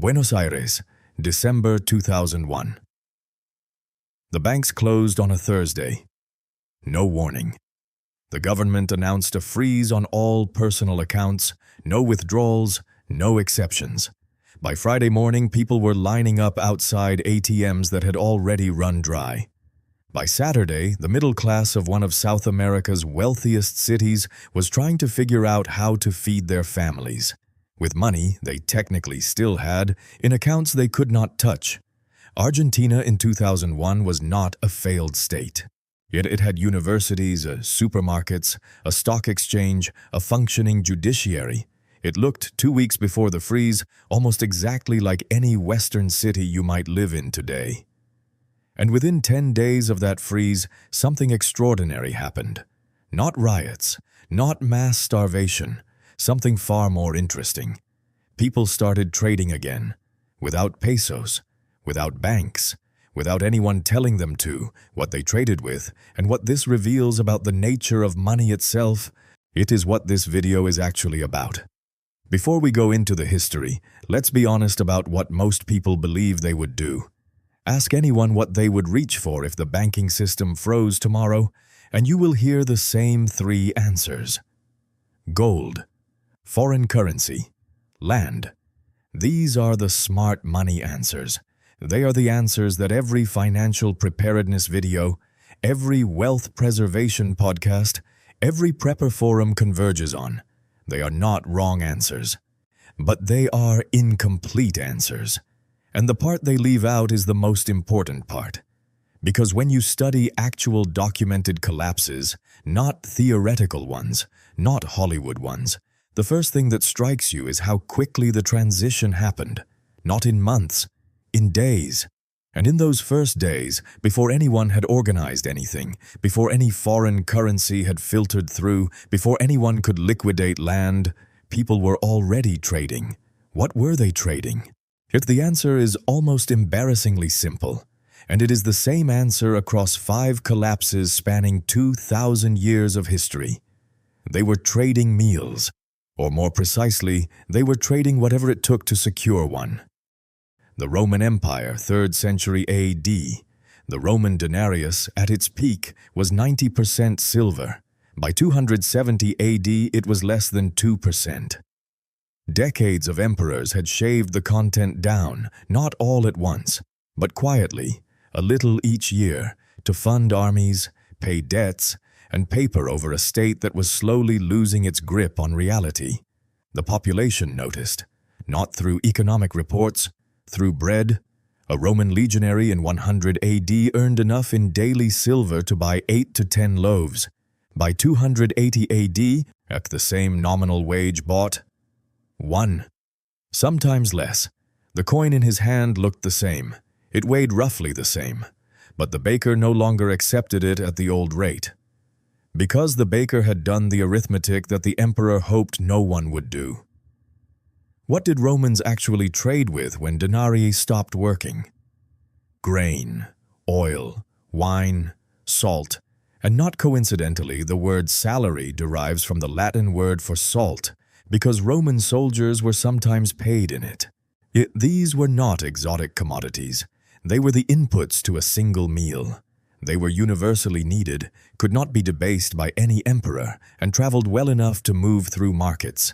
Buenos Aires, December 2001. The banks closed on a Thursday. No warning. The government announced a freeze on all personal accounts, no withdrawals, no exceptions. By Friday morning, people were lining up outside ATMs that had already run dry. By Saturday, the middle class of one of South America's wealthiest cities was trying to figure out how to feed their families. With money they technically still had, in accounts they could not touch. Argentina in 2001 was not a failed state. Yet it had universities, supermarkets, a stock exchange, a functioning judiciary. It looked, 2 weeks before the freeze, almost exactly like any Western city you might live in today. And within 10 days of that freeze, something extraordinary happened. Not riots, not mass starvation, something far more interesting. People started trading again, without pesos, without banks, without anyone telling them to, what they traded with, and what this reveals about the nature of money itself. It is what this video is actually about. Before we go into the history, let's be honest about what most people believe they would do. Ask anyone what they would reach for if the banking system froze tomorrow, and you will hear the same three answers. Gold, foreign currency, land. These are the smart money answers. They are the answers that every financial preparedness video, every wealth preservation podcast, every prepper forum converges on. They are not wrong answers, but they are incomplete answers. And the part they leave out is the most important part. Because when you study actual documented collapses, not theoretical ones, not Hollywood ones, the first thing that strikes you is how quickly the transition happened. Not in months, in days. And in those first days, before anyone had organized anything, before any foreign currency had filtered through, before anyone could liquidate land, people were already trading. What were they trading? Yet the answer is almost embarrassingly simple, and it is the same answer across 5 collapses spanning 2,000 years of history. They were trading meals, or more precisely, they were trading whatever it took to secure one. The Roman Empire, 3rd century AD, the Roman denarius at its peak was 90% silver. By 270 AD, it was less than 2%. Decades of emperors had shaved the content down, not all at once, but quietly, a little each year, to fund armies, pay debts, and paper over a state that was slowly losing its grip on reality. The population noticed, not through economic reports, through bread. A Roman legionary in 100 AD earned enough in daily silver to buy 8 to 10 loaves. By 280 AD, at the same nominal wage bought 1. Sometimes less. The coin in his hand looked the same. It weighed roughly the same. But the baker no longer accepted it at the old rate. Because the baker had done the arithmetic that the emperor hoped no one would do. What did Romans actually trade with when denarii stopped working? Grain, oil, wine, salt, and not coincidentally, the word salary derives from the Latin word for salt, because Roman soldiers were sometimes paid in it. Yet these were not exotic commodities. They were the inputs to a single meal. They were universally needed, could not be debased by any emperor, and traveled well enough to move through markets.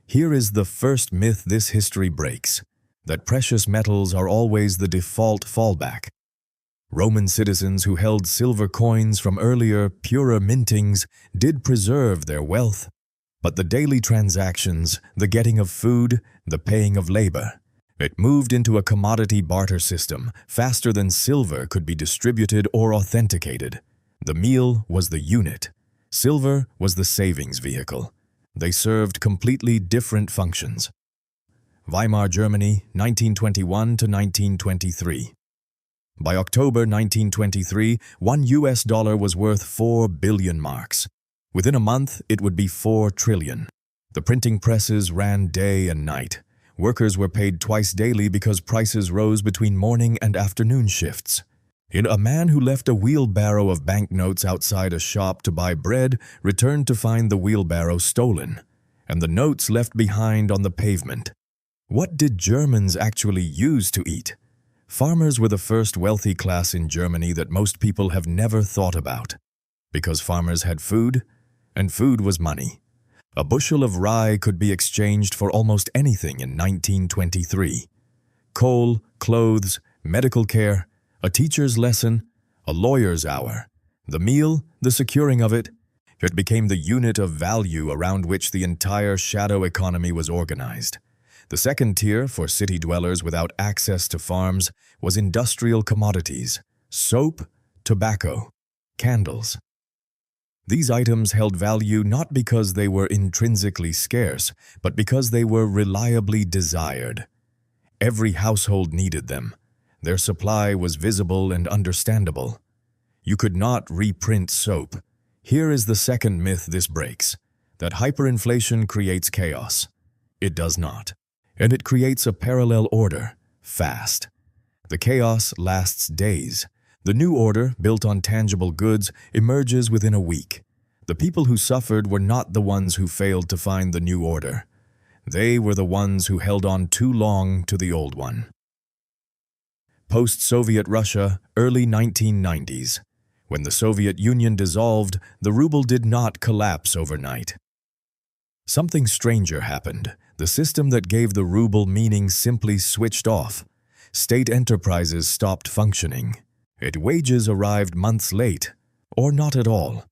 Here is the first myth this history breaks, that precious metals are always the default fallback. Roman citizens who held silver coins from earlier, purer mintings did preserve their wealth, but the daily transactions, the getting of food, the paying of labor, it moved into a commodity barter system faster than silver could be distributed or authenticated. The meal was the unit. Silver was the savings vehicle. They served completely different functions. Weimar Germany, 1921 to 1923. By October 1923, $1 was worth 4 billion marks. Within a month, it would be 4 trillion. The printing presses ran day and night. Workers were paid twice daily because prices rose between morning and afternoon shifts. Yet a man who left a wheelbarrow of banknotes outside a shop to buy bread returned to find the wheelbarrow stolen, and the notes left behind on the pavement. What did Germans actually use to eat? Farmers were the first wealthy class in Germany that most people have never thought about. Because farmers had food, and food was money. A bushel of rye could be exchanged for almost anything in 1923. Coal, clothes, medical care, a teacher's lesson, a lawyer's hour. The meal, the securing of it, it became the unit of value around which the entire shadow economy was organized. The second tier, for city dwellers without access to farms, was industrial commodities: soap, tobacco, candles. These items held value not because they were intrinsically scarce, but because they were reliably desired. Every household needed them. Their supply was visible and understandable. You could not reprint soap. Here is the second myth this breaks: that hyperinflation creates chaos. It does not. And it creates a parallel order, fast. The chaos lasts days. The new order, built on tangible goods, emerges within a week. The people who suffered were not the ones who failed to find the new order. They were the ones who held on too long to the old one. Post-Soviet Russia, early 1990s. When the Soviet Union dissolved, the ruble did not collapse overnight. Something stranger happened. The system that gave the ruble meaning simply switched off. State enterprises stopped functioning. Wages arrived months late, or not at all.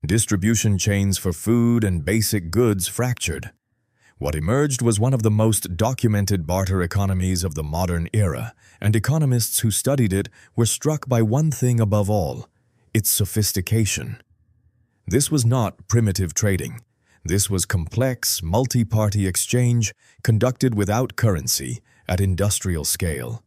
Distribution chains for food and basic goods fractured. What emerged was one of the most documented barter economies of the modern era, and economists who studied it were struck by one thing above all: its sophistication. This was not primitive trading. This was complex, multi-party exchange conducted without currency at industrial scale.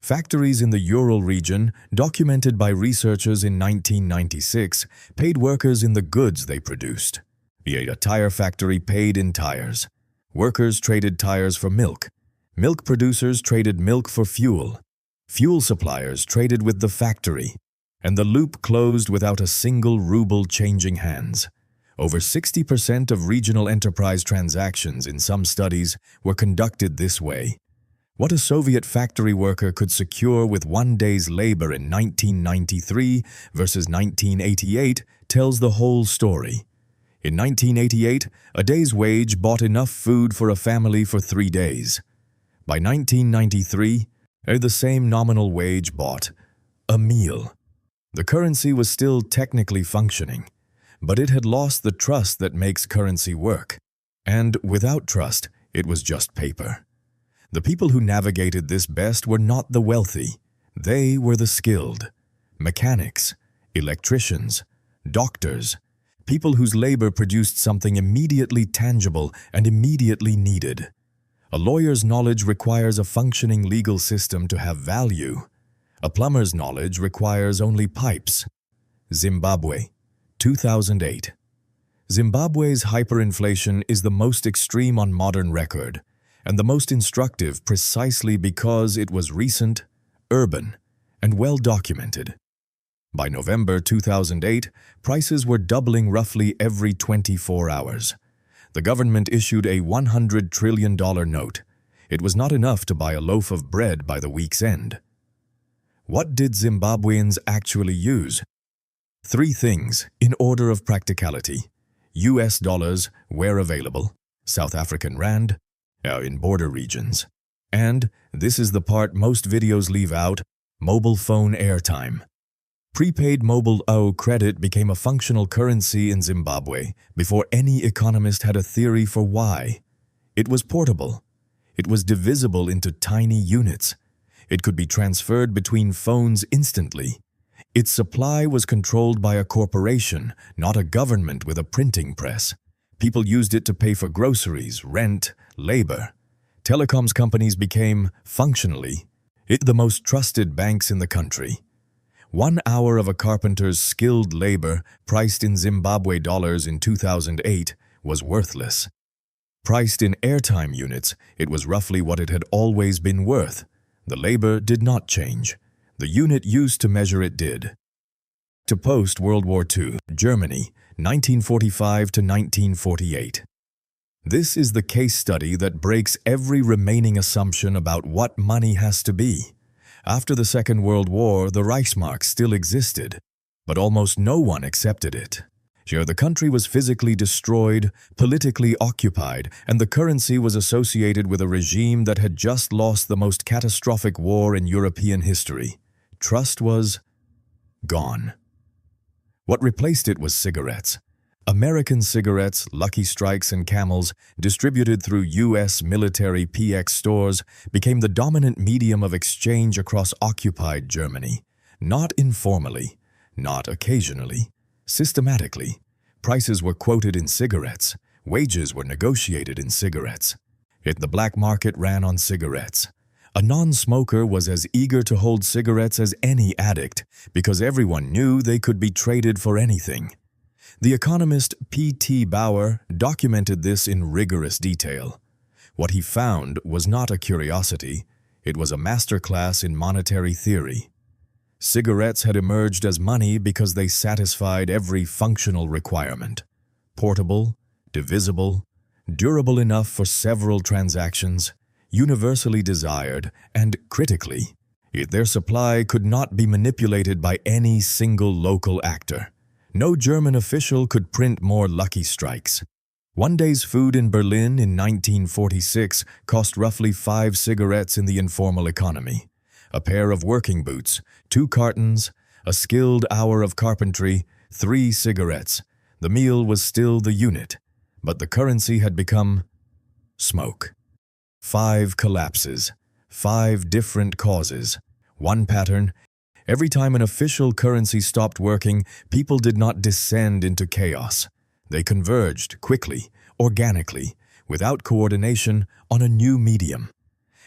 Factories in the Ural region, documented by researchers in 1996, paid workers in the goods they produced. A tire factory paid in tires. Workers traded tires for milk. Milk producers traded milk for fuel. Fuel suppliers traded with the factory. And the loop closed without a single ruble changing hands. Over 60% of regional enterprise transactions in some studies were conducted this way. What a Soviet factory worker could secure with one day's labor in 1993 versus 1988 tells the whole story. In 1988, a day's wage bought enough food for a family for 3 days. By 1993, the same nominal wage bought a meal. The currency was still technically functioning, but it had lost the trust that makes currency work. And without trust, it was just paper. The people who navigated this best were not the wealthy. They were the skilled. Mechanics, electricians, doctors, people whose labor produced something immediately tangible and immediately needed. A lawyer's knowledge requires a functioning legal system to have value. A plumber's knowledge requires only pipes. Zimbabwe, 2008. Zimbabwe's hyperinflation is the most extreme on modern record, and the most instructive precisely because it was recent, urban, and well documented. By November 2008, prices were doubling roughly every 24 hours. The government issued a $100 trillion note. It was not enough to buy a loaf of bread by the week's end. What did Zimbabweans actually use? 3 things, in order of practicality: US dollars, where available; South African rand, in border regions. And, this is the part most videos leave out, mobile phone airtime. Prepaid mobile credit became a functional currency in Zimbabwe before any economist had a theory for why. It was portable. It was divisible into tiny units. It could be transferred between phones instantly. Its supply was controlled by a corporation, not a government with a printing press. People used it to pay for groceries, rent, labor. Telecoms companies became, functionally, the most trusted banks in the country. 1 hour of a carpenter's skilled labor, priced in Zimbabwe dollars in 2008, was worthless. Priced in airtime units, it was roughly what it had always been worth. The labor did not change. The unit used to measure it did. To post-World War II, Germany, 1945 to 1948. This is the case study that breaks every remaining assumption about what money has to be. After the Second World War, the Reichsmark still existed, but almost no one accepted it. Here, the country was physically destroyed, politically occupied, and the currency was associated with a regime that had just lost the most catastrophic war in European history. Trust was gone. What replaced it was cigarettes. American cigarettes, Lucky Strikes and Camels, distributed through U.S. military PX stores, became the dominant medium of exchange across occupied Germany. Not informally, not occasionally, systematically. Prices were quoted in cigarettes. Wages were negotiated in cigarettes. Yet the black market ran on cigarettes. A non-smoker was as eager to hold cigarettes as any addict because everyone knew they could be traded for anything. The economist P.T. Bauer documented this in rigorous detail. What he found was not a curiosity, it was a masterclass in monetary theory. Cigarettes had emerged as money because they satisfied every functional requirement. Portable, divisible, durable enough for several transactions, universally desired, and critically, yet their supply could not be manipulated by any single local actor. No German official could print more Lucky Strikes. One day's food in Berlin in 1946 cost roughly 5 cigarettes in the informal economy. A pair of working boots, 2 cartons, a skilled hour of carpentry, 3 cigarettes. The meal was still the unit, but the currency had become smoke. 5 collapses, 5 different causes, one pattern. Every time an official currency stopped working, people did not descend into chaos. They converged quickly, organically, without coordination, on a new medium.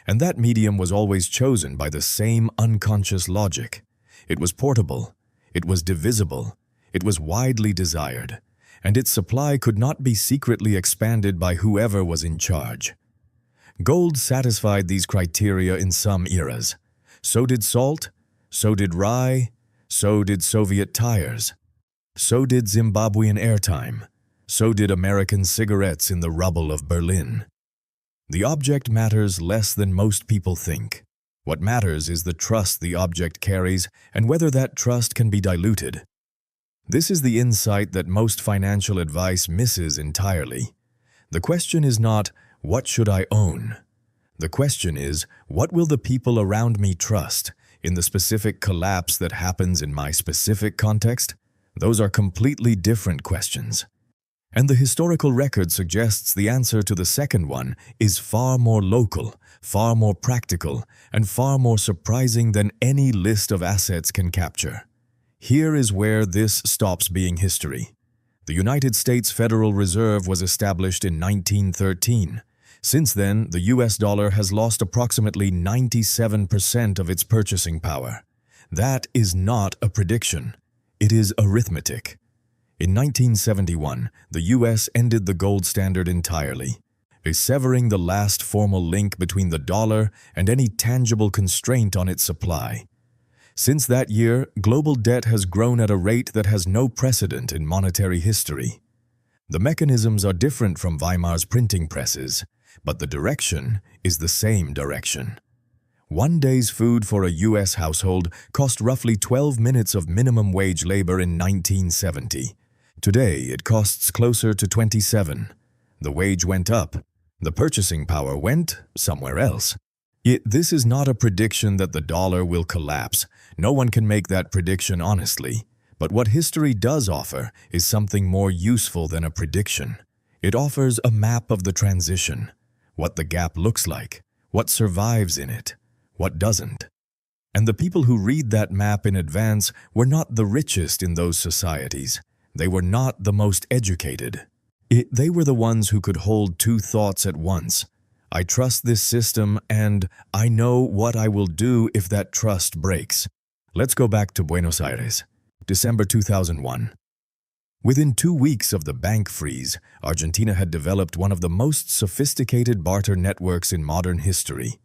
And that medium was always chosen by the same unconscious logic. It was portable, it was divisible, it was widely desired, and its supply could not be secretly expanded by whoever was in charge. Gold satisfied these criteria in some eras. So did salt, so did rye, so did Soviet tires. So did Zimbabwean airtime. So did American cigarettes in the rubble of Berlin. The object matters less than most people think. What matters is the trust the object carries and whether that trust can be diluted. This is the insight that most financial advice misses entirely. The question is not, what should I own? The question is, what will the people around me trust in the specific collapse that happens in my specific context? Those are completely different questions. And the historical record suggests the answer to the second one is far more local, far more practical, and far more surprising than any list of assets can capture. Here is where this stops being history. The United States Federal Reserve was established in 1913. Since then, the US dollar has lost approximately 97% of its purchasing power. That is not a prediction. It is arithmetic. In 1971, the US ended the gold standard entirely, severing the last formal link between the dollar and any tangible constraint on its supply. Since that year, global debt has grown at a rate that has no precedent in monetary history. The mechanisms are different from Weimar's printing presses, but the direction is the same direction. One day's food for a U.S. household cost roughly 12 minutes of minimum wage labor in 1970. Today, it costs closer to 27. The wage went up. The purchasing power went somewhere else. Yet this is not a prediction that the dollar will collapse. No one can make that prediction honestly. But what history does offer is something more useful than a prediction. It offers a map of the transition, what the gap looks like, what survives in it, what doesn't. And the people who read that map in advance were not the richest in those societies. They were not the most educated. They were the ones who could hold two thoughts at once. I trust this system and I know what I will do if that trust breaks. Let's go back to Buenos Aires, December 2001. Within 2 weeks of the bank freeze, Argentina had developed one of the most sophisticated barter networks in modern history.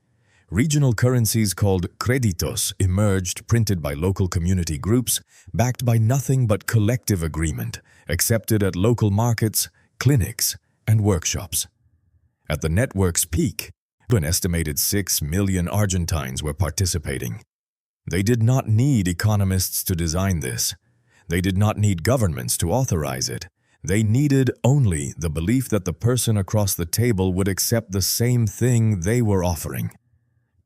Regional currencies called créditos emerged, printed by local community groups, backed by nothing but collective agreement, accepted at local markets, clinics, and workshops. At the network's peak, an estimated 6 million Argentines were participating. They did not need economists to design this. They did not need governments to authorize it. They needed only the belief that the person across the table would accept the same thing they were offering.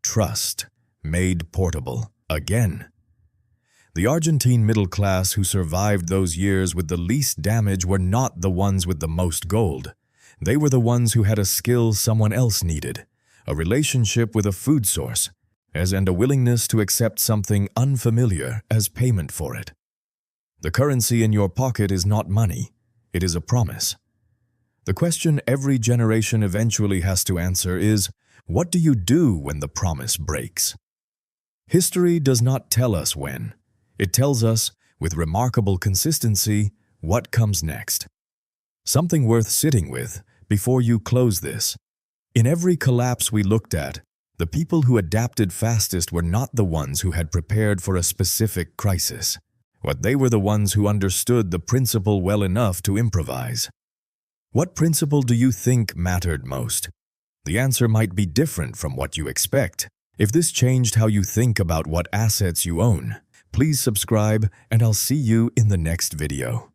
Trust made portable again. The Argentine middle class who survived those years with the least damage were not the ones with the most gold. They were the ones who had a skill someone else needed, a relationship with a food source, and a willingness to accept something unfamiliar as payment for it. The currency in your pocket is not money, it is a promise. The question every generation eventually has to answer is, what do you do when the promise breaks? History does not tell us when. It tells us, with remarkable consistency, what comes next. Something worth sitting with before you close this. In every collapse we looked at, the people who adapted fastest were not the ones who had prepared for a specific crisis, but they were the ones who understood the principle well enough to improvise. What principle do you think mattered most? The answer might be different from what you expect. If this changed how you think about what assets you own, please subscribe and I'll see you in the next video.